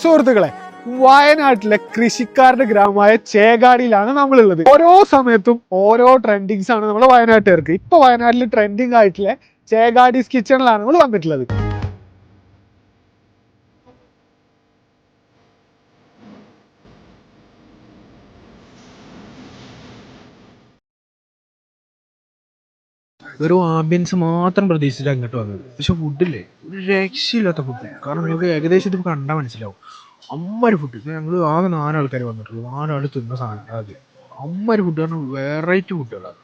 സുഹൃത്തുക്കളെ, വയനാട്ടിലെ കൃഷിക്കാരുടെ ഗ്രാമമായ ചേകാടിയിലാണ് നമ്മളുള്ളത്. ഓരോ സമയത്തും ഓരോ ട്രെൻഡിങ്സ് ആണ് നമ്മൾ വയനാട്ടുകാർക്ക്. ഇപ്പൊ വയനാട്ടിൽ ട്രെൻഡിങ് ആയിട്ടുള്ള ചേകാടീസ് കിച്ചണിലാണ് നമ്മൾ വന്നിട്ടുള്ളത്. വെറും ആംബിയൻസ് മാത്രം പ്രതീക്ഷിച്ചിട്ട് അങ്ങോട്ട് വന്നത്. പക്ഷെ ഫുഡില്ലേ, ഒരു രക്ഷയില്ലാത്ത ഫുഡ്. കാരണം നിങ്ങൾക്ക് ഏകദേശം ഇത് കണ്ടാൽ മനസ്സിലാവും. അമ്മൊരു ഫുഡ്. ഞങ്ങൾ ആകെ 4 ആൾക്കാർ വന്നിട്ടുള്ളൂ. 4 ആൾ തിന്ന സാധനം അത്. അമ്മൊരു ഫുഡ് പറഞ്ഞാൽ വെറൈറ്റി ഫുഡുകളാണ്.